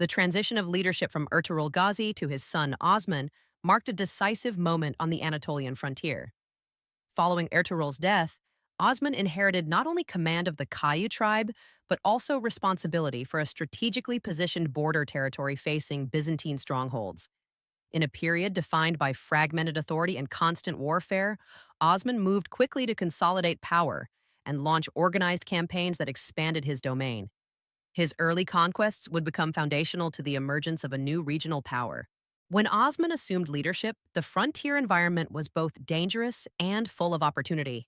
The transition of leadership from Ertuğrul Ghazi to his son Osman marked a decisive moment on the Anatolian frontier. Following Ertuğrul's death, Osman inherited not only command of the Kayu tribe, but also responsibility for a strategically positioned border territory facing Byzantine strongholds. In a period defined by fragmented authority and constant warfare, Osman moved quickly to consolidate power and launch organized campaigns that expanded his domain. His early conquests would become foundational to the emergence of a new regional power. When Osman assumed leadership, the frontier environment was both dangerous and full of opportunity.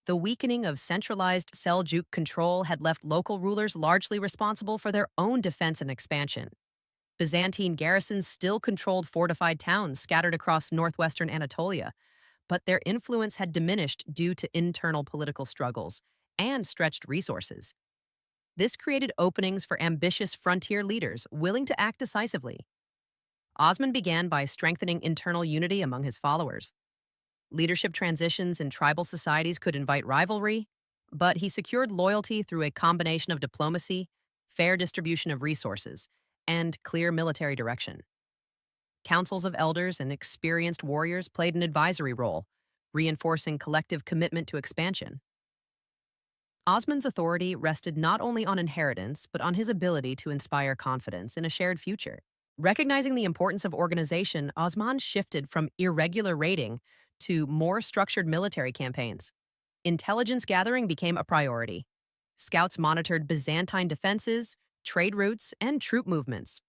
The weakening of centralized Seljuk control had left local rulers largely responsible for their own defense and expansion. Byzantine garrisons still controlled fortified towns scattered across northwestern Anatolia, but their influence had diminished due to internal political struggles and stretched resources. This created openings for ambitious frontier leaders willing to act decisively. Osman began by strengthening internal unity among his followers. Leadership transitions in tribal societies could invite rivalry, but he secured loyalty through a combination of diplomacy, fair distribution of resources, and clear military direction. Councils of elders and experienced warriors played an advisory role, reinforcing collective commitment to expansion. Osman's authority rested not only on inheritance, but on his ability to inspire confidence in a shared future. Recognizing the importance of organization, Osman shifted from irregular raiding to more structured military campaigns. Intelligence gathering became a priority. Scouts monitored Byzantine defenses, trade routes, and troop movements.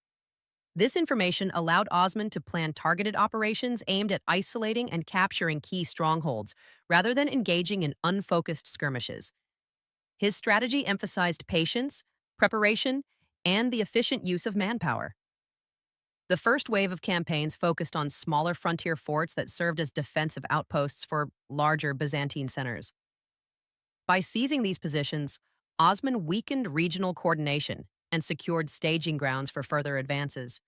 This information allowed Osman to plan targeted operations aimed at isolating and capturing key strongholds, rather than engaging in unfocused skirmishes. His strategy emphasized patience, preparation, and the efficient use of manpower. The first wave of campaigns focused on smaller frontier forts that served as defensive outposts for larger Byzantine centers. By seizing these positions, Osman weakened regional coordination and secured staging grounds for further advances.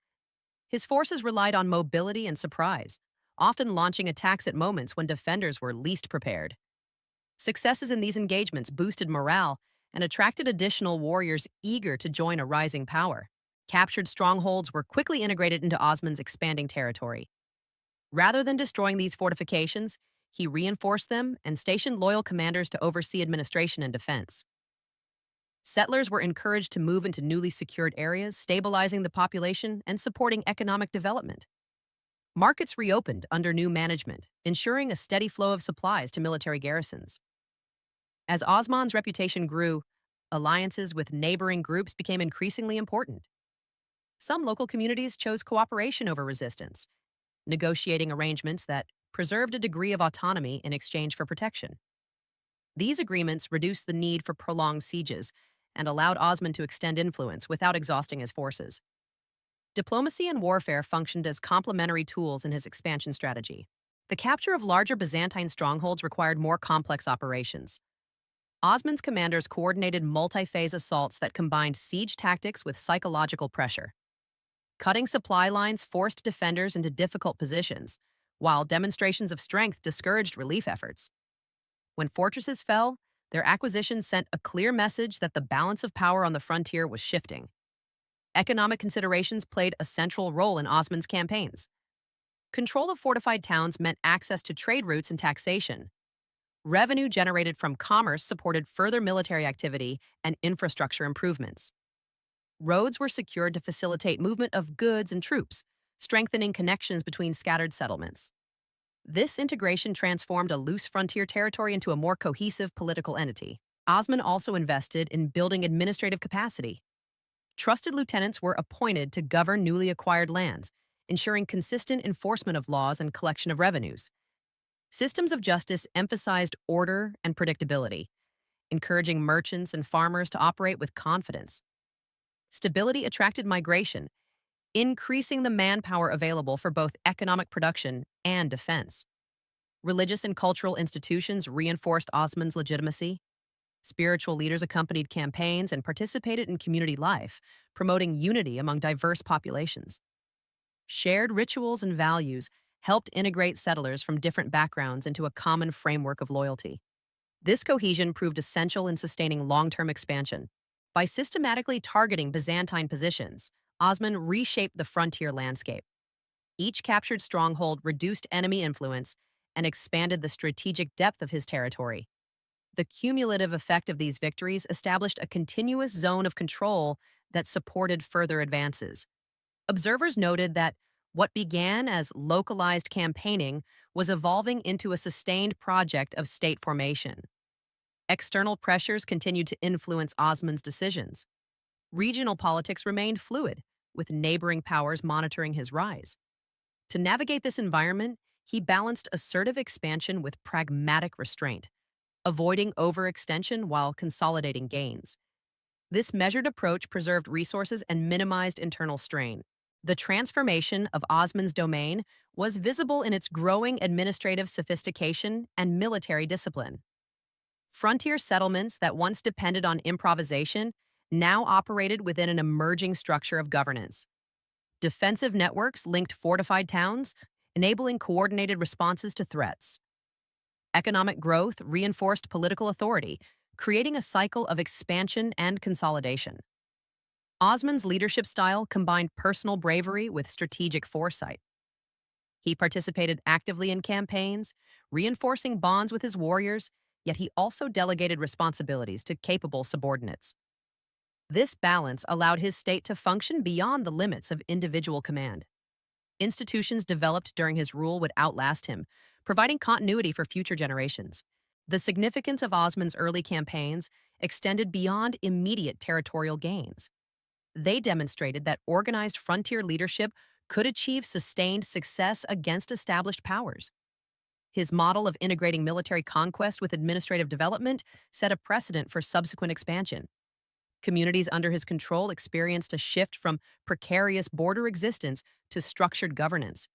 His forces relied on mobility and surprise, often launching attacks at moments when defenders were least prepared. Successes in these engagements boosted morale and attracted additional warriors eager to join a rising power. Captured strongholds were quickly integrated into Osman's expanding territory. Rather than destroying these fortifications, he reinforced them and stationed loyal commanders to oversee administration and defense. Settlers were encouraged to move into newly secured areas, stabilizing the population and supporting economic development. Markets reopened under new management, ensuring a steady flow of supplies to military garrisons. As Osman's reputation grew, alliances with neighboring groups became increasingly important. Some local communities chose cooperation over resistance, negotiating arrangements that preserved a degree of autonomy in exchange for protection. These agreements reduced the need for prolonged sieges and allowed Osman to extend influence without exhausting his forces. Diplomacy and warfare functioned as complementary tools in his expansion strategy. The capture of larger Byzantine strongholds required more complex operations. Osman's commanders coordinated multi-phase assaults that combined siege tactics with psychological pressure. Cutting supply lines forced defenders into difficult positions, while demonstrations of strength discouraged relief efforts. When fortresses fell, their acquisition sent a clear message that the balance of power on the frontier was shifting. Economic considerations played a central role in Osman's campaigns. Control of fortified towns meant access to trade routes and taxation. Revenue generated from commerce supported further military activity and infrastructure improvements. Roads were secured to facilitate movement of goods and troops, strengthening connections between scattered settlements. This integration transformed a loose frontier territory into a more cohesive political entity. Osman also invested in building administrative capacity. Trusted lieutenants were appointed to govern newly acquired lands, ensuring consistent enforcement of laws and collection of revenues. Systems of justice emphasized order and predictability, encouraging merchants and farmers to operate with confidence. Stability attracted migration, increasing the manpower available for both economic production and defense. Religious and cultural institutions reinforced Osman's legitimacy. Spiritual leaders accompanied campaigns and participated in community life, promoting unity among diverse populations. Shared rituals and values helped integrate settlers from different backgrounds into a common framework of loyalty. This cohesion proved essential in sustaining long-term expansion. By systematically targeting Byzantine positions, Osman reshaped the frontier landscape. Each captured stronghold reduced enemy influence and expanded the strategic depth of his territory. The cumulative effect of these victories established a continuous zone of control that supported further advances. Observers noted that what began as localized campaigning was evolving into a sustained project of state formation. External pressures continued to influence Osman's decisions. Regional politics remained fluid, with neighboring powers monitoring his rise. To navigate this environment, he balanced assertive expansion with pragmatic restraint, avoiding overextension while consolidating gains. This measured approach preserved resources and minimized internal strain. The transformation of Osman's domain was visible in its growing administrative sophistication and military discipline. Frontier settlements that once depended on improvisation now operated within an emerging structure of governance. Defensive networks linked fortified towns, enabling coordinated responses to threats. Economic growth reinforced political authority, creating a cycle of expansion and consolidation. Osman's leadership style combined personal bravery with strategic foresight. He participated actively in campaigns, reinforcing bonds with his warriors, yet he also delegated responsibilities to capable subordinates. This balance allowed his state to function beyond the limits of individual command. Institutions developed during his rule would outlast him, providing continuity for future generations. The significance of Osman's early campaigns extended beyond immediate territorial gains. They demonstrated that organized frontier leadership could achieve sustained success against established powers. His model of integrating military conquest with administrative development set a precedent for subsequent expansion. Communities under his control experienced a shift from precarious border existence to structured governance.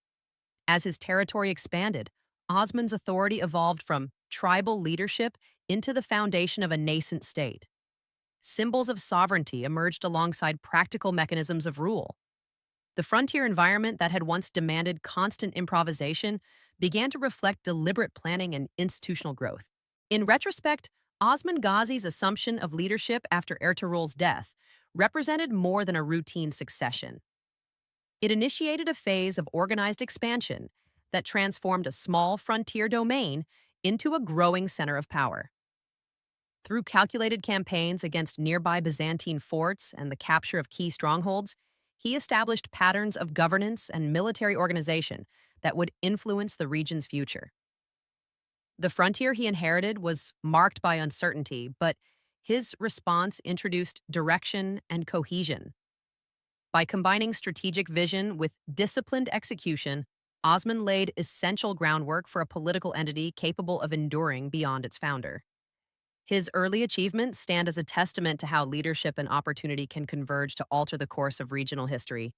As his territory expanded, Osman's authority evolved from tribal leadership into the foundation of a nascent state. Symbols of sovereignty emerged alongside practical mechanisms of rule. The frontier environment that had once demanded constant improvisation began to reflect deliberate planning and institutional growth. In retrospect, Osman Ghazi's assumption of leadership after Ertuğrul's death represented more than a routine succession. It initiated a phase of organized expansion that transformed a small frontier domain into a growing center of power. Through calculated campaigns against nearby Byzantine forts and the capture of key strongholds, he established patterns of governance and military organization that would influence the region's future. The frontier he inherited was marked by uncertainty, but his response introduced direction and cohesion. By combining strategic vision with disciplined execution, Osman laid essential groundwork for a political entity capable of enduring beyond its founder. His early achievements stand as a testament to how leadership and opportunity can converge to alter the course of regional history.